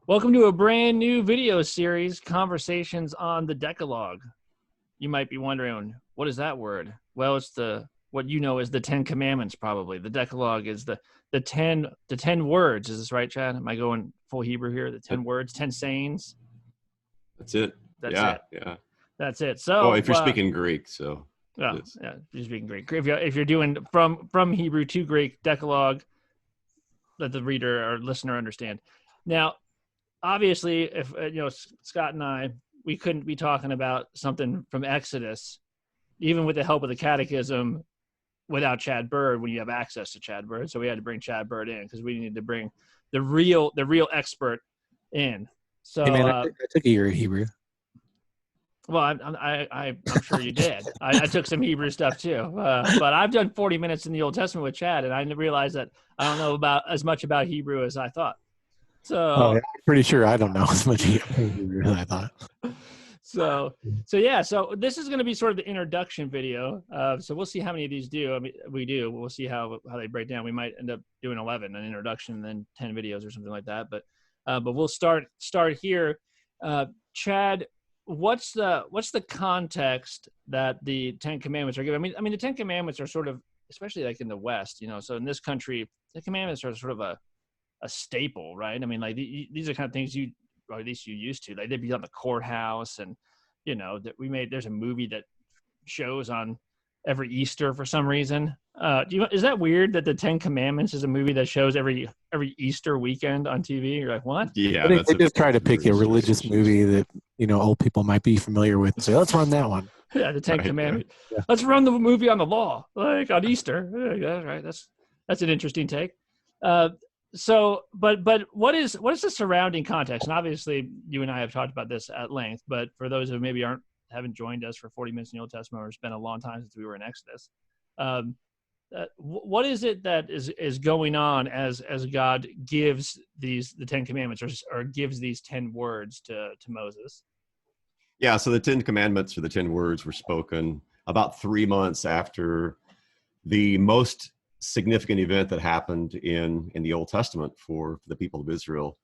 Welcome to a brand new video series, Conversations on the Decalogue. You might be wondering, what is that word? Well, it's what you know as the 10 Commandments, probably. The Decalogue is the 10 words. Is this right, Chad? Am I going full Hebrew here? The 10 words, 10 sayings. That's it. That's Yeah, it. yeah. That's it. Well, So, if you're speaking Greek, so yeah, it is. yeah, you're speaking Greek. If you're doing from Hebrew to Greek, Decalogue, let the reader or listener understand. Now, obviously, if Scott and I, we couldn't be talking about something from Exodus, even with the help of the Catechism, without Chad Bird. When you have access to Chad Bird, so we had to bring Chad Bird in because we needed to bring the real expert in. So, hey man, I took a year of Hebrew. Well, I'm sure you did. I took some Hebrew stuff too, but I've done 40 minutes in the Old Testament with Chad, and I realized that I don't know about as much about Hebrew as I thought. So, yeah, I'm pretty sure I don't know as much Hebrew as I thought. So yeah. So this is going to be sort of the introduction video. So we'll see how many of these do. I mean, we do. We'll see how they break down. We might end up doing 11, an introduction, and then 10 videos or something like that. But we'll start here. Chad, what's the context that the 10 Commandments are given? I mean, the 10 Commandments are sort of, especially like in the West, so in this country, the commandments are sort of a staple, right? I mean, like these are kind of things or at least you used to, like they'd be on the courthouse, and that there's a movie that shows on every Easter for some reason. Is that weird that the 10 Commandments is a movie that shows every Easter weekend on TV? You're like, what? Yeah, I think they just try to pick a religious movie that old people might be familiar with and say, let's run that one. Yeah, the 10 Commandments. Yeah. Let's run the movie on the law, like on Easter. Yeah, right. That's an interesting take. So, but what is the surrounding context? And obviously, you and I have talked about this at length. But for those who maybe haven't joined us for 40 minutes in the Old Testament, or it's been a long time since we were in Exodus, what is it that is going on as God gives the 10 Commandments or gives these 10 words to Moses? Yeah, so the 10 Commandments or the 10 words were spoken about 3 months after the most significant event that happened in the Old Testament for the people of Israel.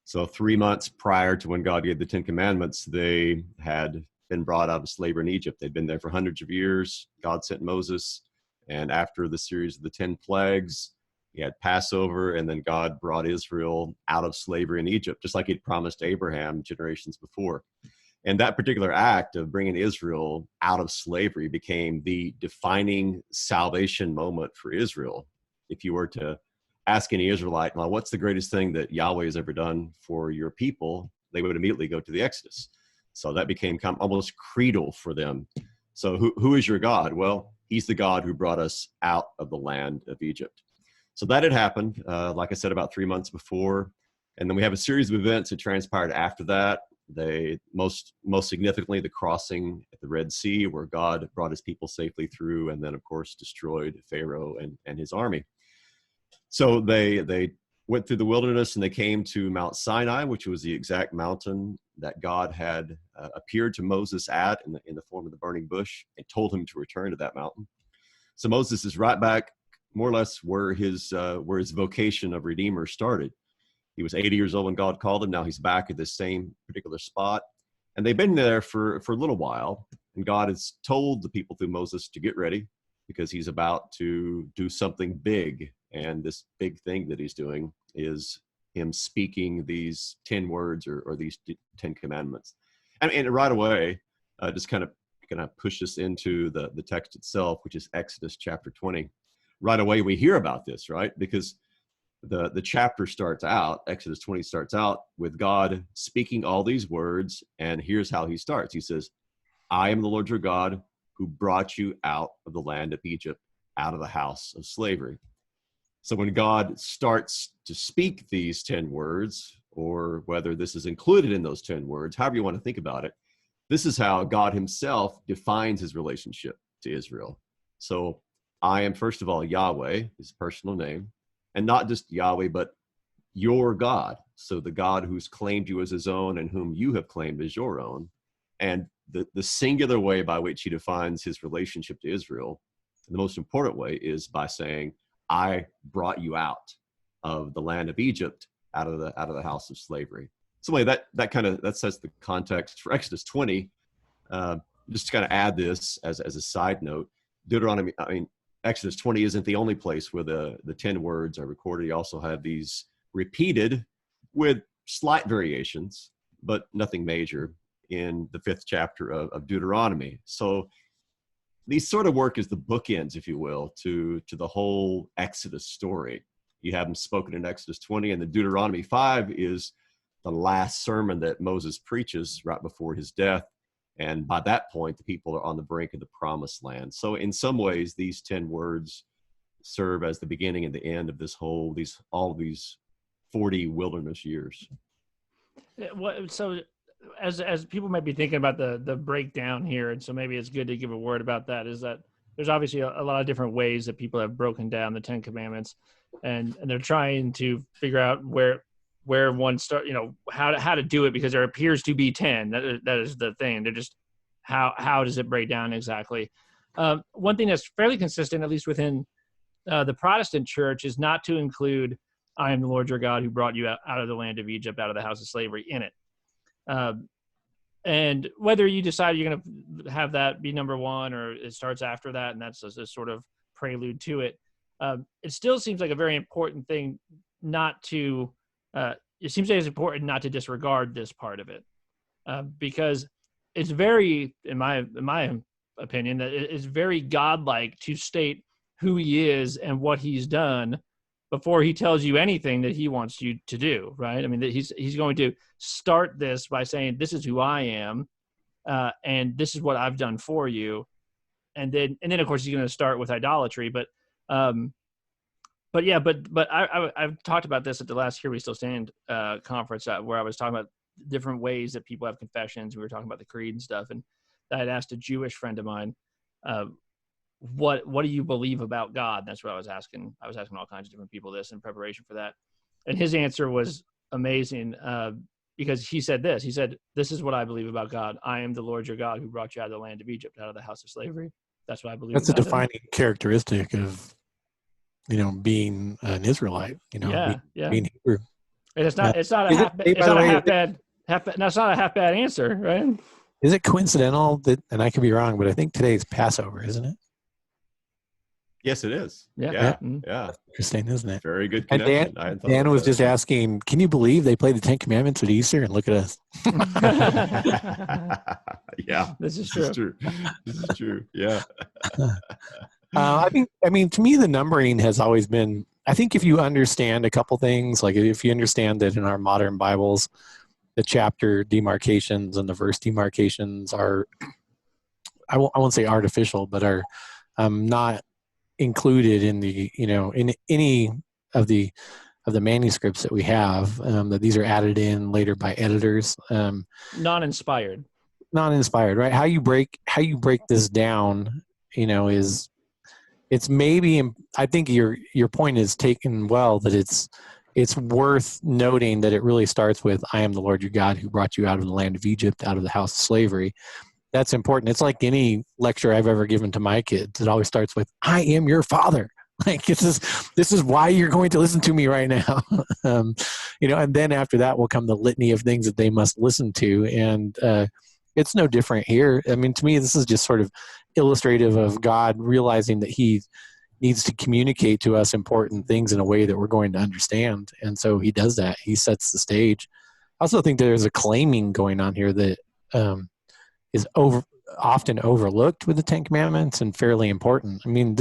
So 3 months prior to when God gave the 10 Commandments, they had been brought out of slavery in Egypt. They'd been there for hundreds of years. God sent Moses, and after the series of the 10 plagues, he had Passover, and then God brought Israel out of slavery in Egypt, just like he'd promised Abraham generations before. And that particular act of bringing Israel out of slavery became the defining salvation moment for Israel. If you were to ask any Israelite, well, what's the greatest thing that Yahweh has ever done for your people? They would immediately go to the Exodus. So that became almost creedal for them. So who is your God? Well, he's the God who brought us out of the land of Egypt. So that had happened, like I said, about 3 months before. And then we have a series of events that transpired after that. They most significantly the crossing at the Red Sea, where God brought his people safely through, and then of course destroyed Pharaoh and his army. So they went through the wilderness, and they came to Mount Sinai, which was the exact mountain that God had appeared to Moses at in the form of the burning bush, and told him to return to that mountain. So Moses is right back more or less where his vocation of Redeemer started. He was 80 years old when God called him. Now he's back at this same particular spot. And they've been there for a little while. And God has told the people through Moses to get ready, because he's about to do something big. And this big thing that he's doing is him speaking these 10 words or these 10 commandments. And right away, just kind of push us into the text itself, which is Exodus chapter 20. Right away, we hear about this, right? Because the chapter starts out, Exodus 20 starts out with God speaking all these words, and here's how he starts. He says, I am the Lord your God who brought you out of the land of Egypt, out of the house of slavery. So when God starts to speak these 10 words, or whether this is included in those 10 words, however you want to think about it, this is how God himself defines his relationship to Israel. So I am, first of all, Yahweh, his personal name. And not just Yahweh, but your God. So the God who's claimed you as his own and whom you have claimed as your own. And the singular way by which he defines his relationship to Israel, the most important way, is by saying, I brought you out of the land of Egypt, out of the house of slavery. So anyway, that sets the context for Exodus 20. Just to kind of add this as a side note, Deuteronomy, Exodus 20 isn't the only place where the 10 words are recorded. You also have these repeated with slight variations, but nothing major, in the 5th chapter of Deuteronomy. So these sort of work as the bookends, if you will, to the whole Exodus story. You have them spoken in Exodus 20, and the Deuteronomy 5 is the last sermon that Moses preaches right before his death. And by that point, the people are on the brink of the promised land. So in some ways, these 10 words serve as the beginning and the end of all of these 40 wilderness years. So as people might be thinking about the breakdown here, and so maybe it's good to give a word about that, is that there's obviously a lot of different ways that people have broken down the 10 Commandments, and they're trying to figure out where one start, how to do it, because there appears to be 10. That is the thing. They're just, how does it break down exactly? One thing that's fairly consistent, at least within the Protestant church, is not to include "I am the Lord your God who brought you out of the land of Egypt, out of the house of slavery" in it. And whether you decide you're going to have that be number one, or it starts after that, and that's a sort of prelude to it, it still seems like a very important thing not to. It seems like it's important not to disregard this part of it, because it's very, in my opinion, that it's very godlike to state who he is and what he's done before he tells you anything that he wants you to do, right? I mean, that he's going to start this by saying, "This is who I am, and this is what I've done for you," and then of course he's going to start with idolatry, but I've talked about this at the last Here We Still Stand conference, where I was talking about different ways that people have confessions. We were talking about the creed and stuff, and I had asked a Jewish friend of mine, what do you believe about God? And that's what I was asking. I was asking all kinds of different people this in preparation for that, and his answer was amazing, because he said this. He said, "This is what I believe about God. I am the Lord your God who brought you out of the land of Egypt, out of the house of slavery. That's what I believe." That's a about defining characteristic of being an Israelite, Yeah. being Hebrew. And it's not a half bad answer, right? Is it coincidental that, and I could be wrong, but I think today's Passover, isn't it? Yes, it is. Yeah. Yeah. Interesting, isn't it? Very good And connection. Dan was just asking, can you believe they play the 10 Commandments at Easter? And look at us. Yeah. This is true. This is true. Yeah. To me, the numbering has always been, I think if you understand a couple things, like if you understand that in our modern Bibles, the chapter demarcations and the verse demarcations are, I won't say artificial, but are not included in the, in any of the manuscripts that we have, that these are added in later by editors. Non-inspired, right? How you break this down, is, it's maybe, I think your point is taken well, that it's worth noting that it really starts with, "I am the Lord your God who brought you out of the land of Egypt, out of the house of slavery." That's important. It's like any lecture I've ever given to my kids. It always starts with, "I am your father." Like, this is why you're going to listen to me right now. And then after that will come the litany of things that they must listen to. And it's no different here. I mean, to me, this is just sort of illustrative of God realizing that he needs to communicate to us important things in a way that we're going to understand. And so he does that. He sets the stage. I also think there's a claiming going on here that is often overlooked with the 10 Commandments and fairly important. I mean,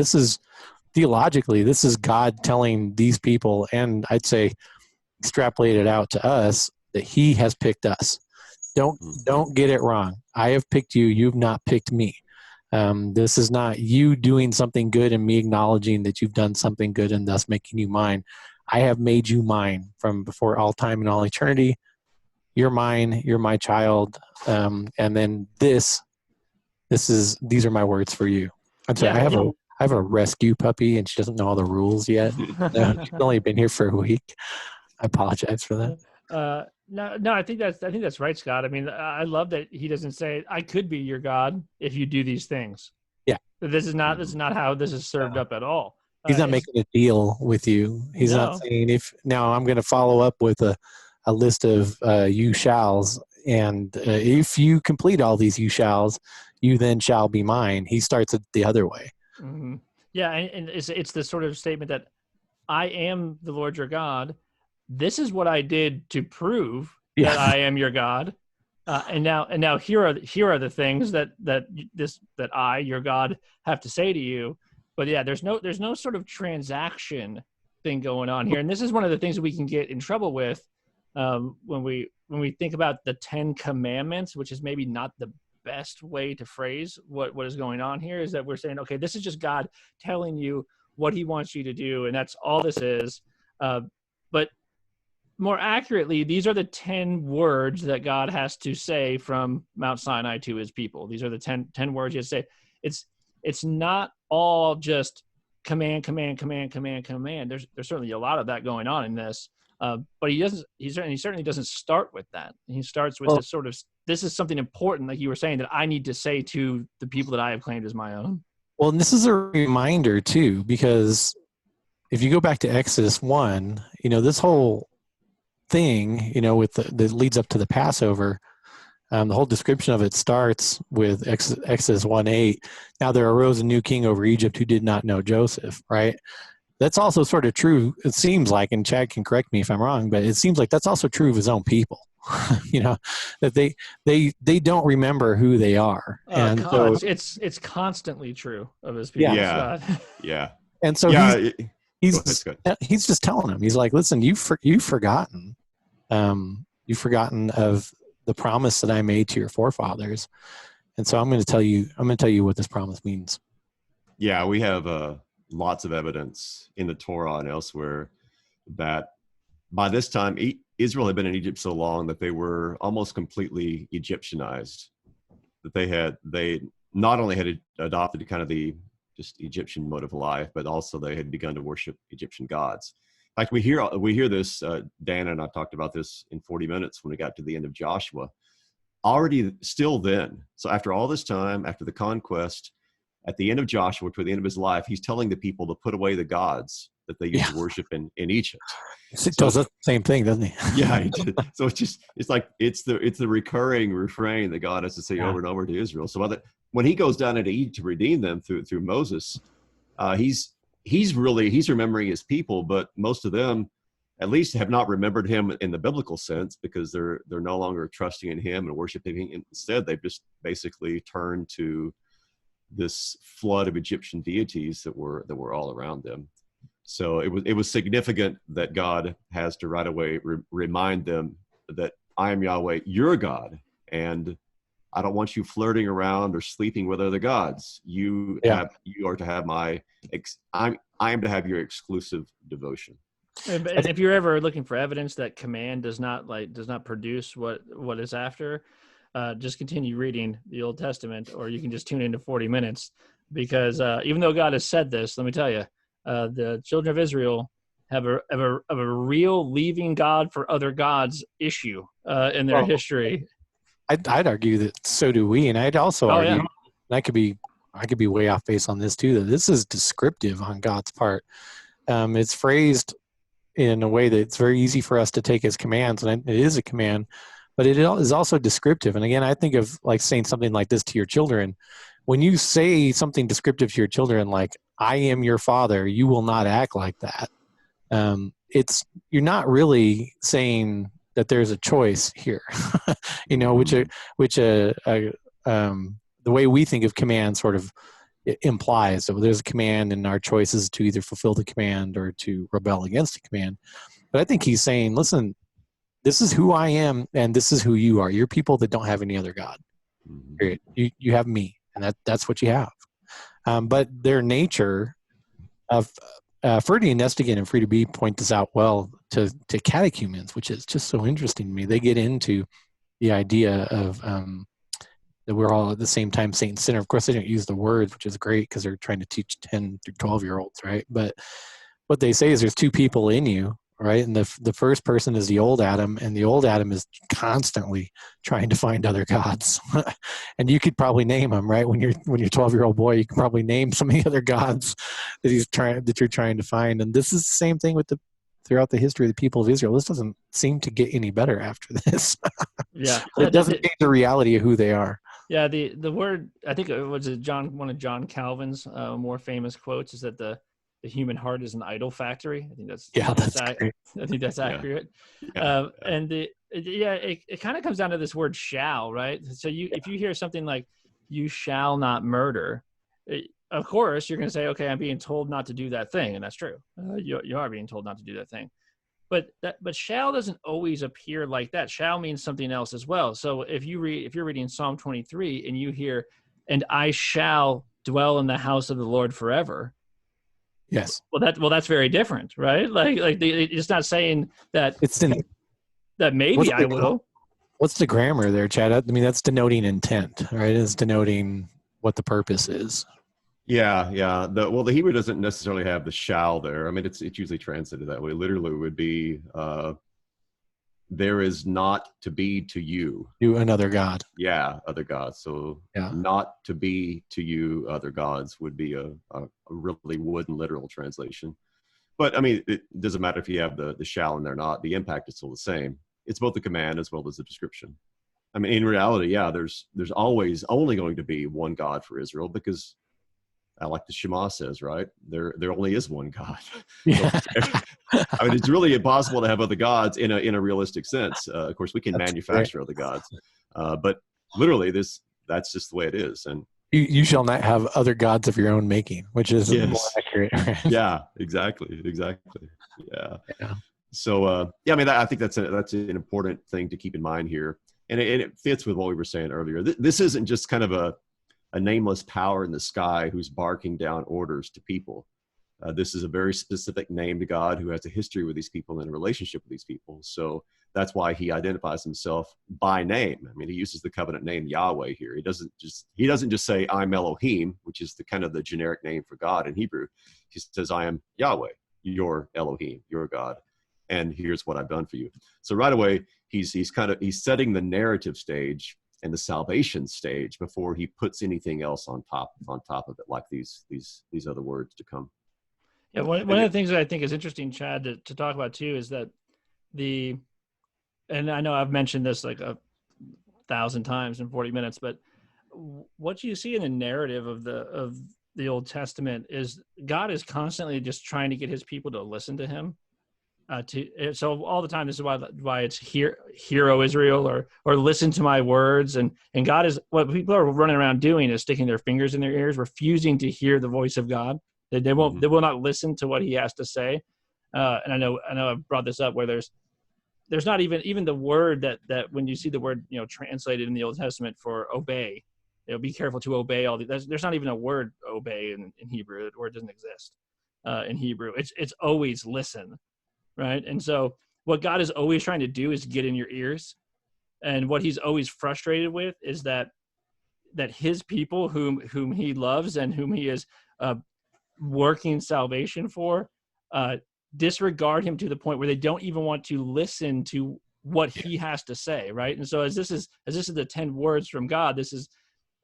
theologically, this is God telling these people, and I'd say extrapolate it out to us, that he has picked us. Don't get it wrong. I have picked you. You've not picked me. This is not you doing something good and me acknowledging that you've done something good and thus making you mine. I have made you mine from before all time and all eternity. You're mine. You're my child. And then these are my words for you. I'm sorry. Yeah. I have a rescue puppy, and she doesn't know all the rules yet. She's only been here for a week. I apologize for that. No, I think that's right, Scott. I mean, I love that he doesn't say, "I could be your God if you do these things." Yeah. This is not how this is served up at all. He's not making a deal with you. He's not saying, now I'm going to follow up with a a list of you shalls, and if you complete all these you shalls, you then shall be mine. He starts it the other way. Mm-hmm. Yeah, and it's this sort of statement that I am the Lord your God. This is what I did to prove that I am your God. And now here are the things that I, your God, have to say to you. But yeah, there's no sort of transaction thing going on here, and this is one of the things that we can get in trouble with when we think about the 10 Commandments, which is maybe not the best way to phrase what is going on here. Is that we're saying, okay, this is just God telling you what He wants you to do, and that's all this is. But more accurately, these are the 10 words that God has to say from Mount Sinai to His people. These are the 10 words He has to say. It's not all just command. There's certainly a lot of that going on in this, but he certainly doesn't start with that. He starts with this sort of, this is something important, like you were saying, that I need to say to the people that I have claimed as my own. Well, and this is a reminder too, because if you go back to Exodus 1, this whole thing, with that leads up to the Passover, the whole description of it starts with Exodus 1:8. Now there arose a new king over Egypt who did not know Joseph, right? That's also sort of true, it seems like, and Chad can correct me if I'm wrong, but it seems like that's also true of his own people. That they don't remember who they are. And so it's constantly true of his people. Yeah. And so he's just telling them, he's like, listen, you've forgotten of the promise that I made to your forefathers. And so I'm going to tell you what this promise means. Yeah, we have lots of evidence in the Torah and elsewhere that by this time Israel had been in Egypt so long that they were almost completely Egyptianized. That they not only had adopted kind of the just Egyptian mode of life, but also they had begun to worship Egyptian gods. In fact, we hear this, Dan and I talked about this in 40 minutes when we got to the end of Joshua, already still then. So after all this time, after the conquest, at the end of Joshua, toward the end of his life, he's telling the people to put away the gods that they used to worship in Egypt. He does the same thing, doesn't he? Yeah, he did. So it's the recurring refrain that God has to say over and over to Israel. So when he goes down into Egypt to redeem them through Moses, he's remembering his people, but most of them at least have not remembered him in the biblical sense, because they're no longer trusting in him and worshiping him. Instead, they've just basically turned to this flood of Egyptian deities that were all around them. So it was significant that God has to right away remind them that I am Yahweh, your God, and I don't want you flirting around or sleeping with other gods. You are to have I am to have your exclusive devotion. And if you're ever looking for evidence that command does not produce what is after, just continue reading the Old Testament, or you can just tune into 40 minutes, because even though God has said this, let me tell you, the children of Israel have a real leaving God for other gods issue in their history. I'd argue that so do we, and I'd also argue, and I could be way off base on this too, that this is descriptive on God's part. It's phrased in a way that it's very easy for us to take as commands, and it is a command, but it is also descriptive. And again, I think of like saying something like this to your children. When you say something descriptive to your children, like, I am your father, you will not act like that. You're not really saying that there's a choice here, which the way we think of command sort of implies that there's a command, and our choice is to either fulfill the command or to rebel against the command. But I think he's saying, listen, this is who I am, and this is who you are. You're people that don't have any other God. Period. You have me, and that's what you have. But their nature of Ferdy and Nestigan and Free to Be point this out well to catechumens, which is just so interesting to me. They get into the idea of that we're all at the same time saint and sinner. Of course, they don't use the words, which is great because they're trying to teach 10 through 12-year-olds, right? But what they say is there's two people in you, right? And the first person is the old Adam, and the old Adam is constantly trying to find other gods. And you could probably name them, right? When you're a 12-year-old boy, you can probably name some of the other gods that you're trying to find. And this is the same thing with the throughout the history of the people of Israel. This doesn't seem to get any better after this. Yeah. It doesn't change the reality of who they are. Yeah, the word, I think it was one of John Calvin's more famous quotes is that the human heart is an idol factory. I think that's Great. I think that's accurate. Yeah. And it kind of comes down to this word "shall," right? So if you hear something like "you shall not murder," of course you're going to say, "Okay, I'm being told not to do that thing," and that's true. You are being told not to do that thing. But shall doesn't always appear like that. Shall means something else as well. So if you're reading Psalm 23 and you hear, "And I shall dwell in the house of the Lord forever." Yes. Well, that's very different, right? It's not saying that that maybe I will. What's the grammar there, Chad? I mean, that's denoting intent, right? It's denoting what the purpose is. Yeah. The Hebrew doesn't necessarily have the shall there. I mean, it's usually translated that way. Literally, it would be there is not to be to you. You another god. Yeah, other gods. So not to be to you other gods would be a really wooden literal translation. But I mean, it doesn't matter if you have the shall in there or not. The impact is still the same. It's both the command as well as the description. I mean, in reality, there's always only going to be one God for Israel because, like the Shema says, right? There only is one God. Yeah. I mean, it's really impossible to have other gods in a realistic sense. Of course, we can manufacture other gods, but literally, that's just the way it is. And you shall not have other gods of your own making, which is more accurate. Right? Yeah, exactly. Yeah. So, I mean, I think that's an important thing to keep in mind here, and it fits with what we were saying earlier. This isn't just kind of a nameless power in the sky who's barking down orders to people. This is a very specific named God who has a history with these people and a relationship with these people. So that's why he identifies himself by name. I mean, he uses the covenant name Yahweh here. He doesn't just say I'm Elohim, which is the kind of the generic name for God in Hebrew. He says I am Yahweh, your Elohim, your God, and here's what I've done for you. So right away he's setting the narrative stage and the salvation stage before he puts anything else on top of it, like these other words to come. Yeah, one of the things that I think is interesting, Chad, to talk about too, is that and I know I've mentioned this like 1,000 times in 40 minutes, but what you see in the narrative of the Old Testament is God is constantly just trying to get his people to listen to him. So all the time, this is why it's hear, O Israel, or listen to my words, and God is, what people are running around doing is sticking their fingers in their ears, refusing to hear the voice of God. They will not listen to what he has to say. And I know I've brought this up where there's not even the word that when you see the word translated in the Old Testament for obey, be careful to obey all there's not even a word obey in Hebrew. The word doesn't exist in Hebrew. It's always listen. Right. And so what God is always trying to do is get in your ears. And what he's always frustrated with is that his people whom he loves and whom he is working salvation for disregard him to the point where they don't even want to listen to what he has to say. Right. And so as this is the 10 words from God, this is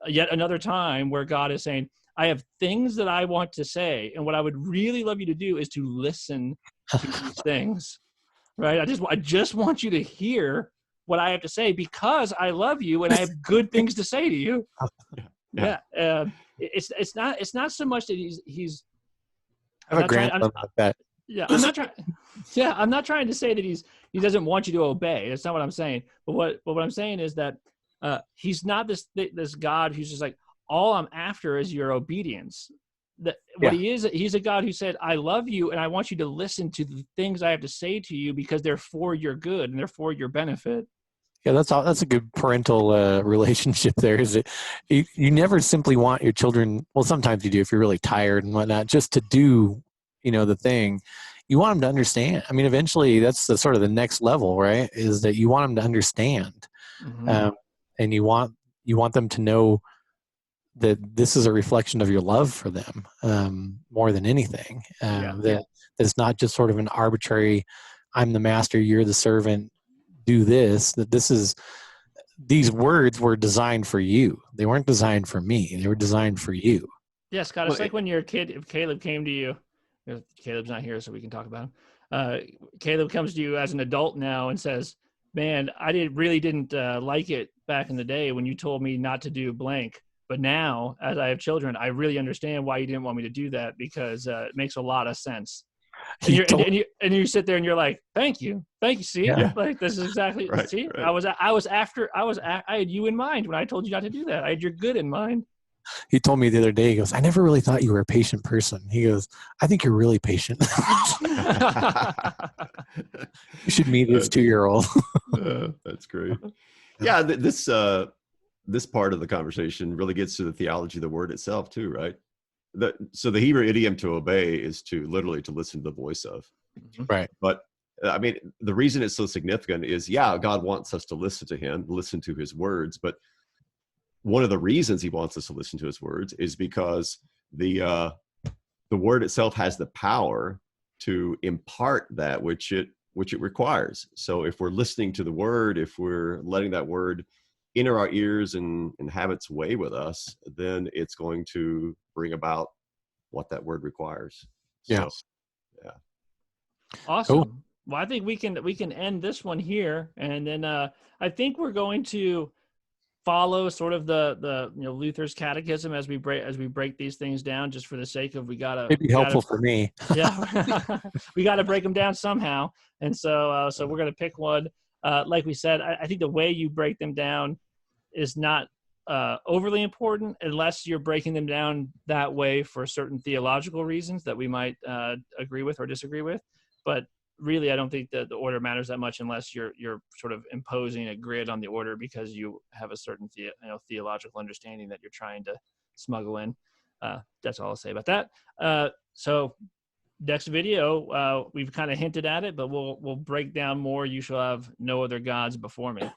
yet another time where God is saying, I have things that I want to say, and what I would really love you to do is to listen to these things, right? I just want you to hear what I have to say because I love you and I have good things to say to you. Yeah. It's not so much that he's. I have a grandson like that. Yeah, I'm not trying to say that he doesn't want you to obey. That's not what I'm saying. But what I'm saying is that he's not this God who's just like, all I'm after is your obedience. What he is, he's a God who said, I love you and I want you to listen to the things I have to say to you because they're for your good and they're for your benefit. Yeah, that's a good parental relationship there. Is it? You never simply want your children, well, sometimes you do if you're really tired and whatnot, just to do, the thing. You want them to understand. I mean, eventually that's the sort of the next level, right? Is that you want them to understand. Mm-hmm. And you want them to know that this is a reflection of your love for them more than anything. That it's not just sort of an arbitrary, I'm the master, you're the servant, do this. That these words were designed for you. They weren't designed for me. They were designed for you. Yeah, Scott, it's like when you're a kid, if Caleb came to you, Caleb's not here so we can talk about Caleb comes to you as an adult now and says, man, I really didn't like it back in the day when you told me not to do blank. But now, as I have children, I really understand why you didn't want me to do that, because it makes a lot of sense. And you sit there and you're like, thank you. See, Yeah. like this is exactly. Right, see, right. I had you in mind when I told you not to do that. I had your good in mind. He told me the other day, he goes, I never really thought you were a patient person. He goes, I think you're really patient. You should meet his 2-year-old. That's great. Yeah, this part of the conversation really gets to the theology of the word itself too, right? So the Hebrew idiom to obey is literally to listen to the voice of. Right. But I mean, the reason it's so significant is, yeah, God wants us to listen to him, listen to his words. But one of the reasons he wants us to listen to his words is because the word itself has the power to impart that which it requires. So if we're listening to the word, if we're letting that word enter our ears and have its way with us, then it's going to bring about what that word requires. Yeah. So, yeah. Awesome. Cool. Well, I think we can end this one here, and then I think we're going to follow sort of the Luther's catechism as we break these things down, just for the sake of It'd be helpful for me. Yeah, we got to break them down somehow, and so we're gonna pick one. Like we said, I think the way you break them down is not overly important, unless you're breaking them down that way for certain theological reasons that we might agree with or disagree with. But really, I don't think that the order matters that much, unless you're sort of imposing a grid on the order because you have a certain theological understanding that you're trying to smuggle in. That's all I'll say about that. So next video, we've kind of hinted at it, but we'll break down more. You shall have no other gods before me.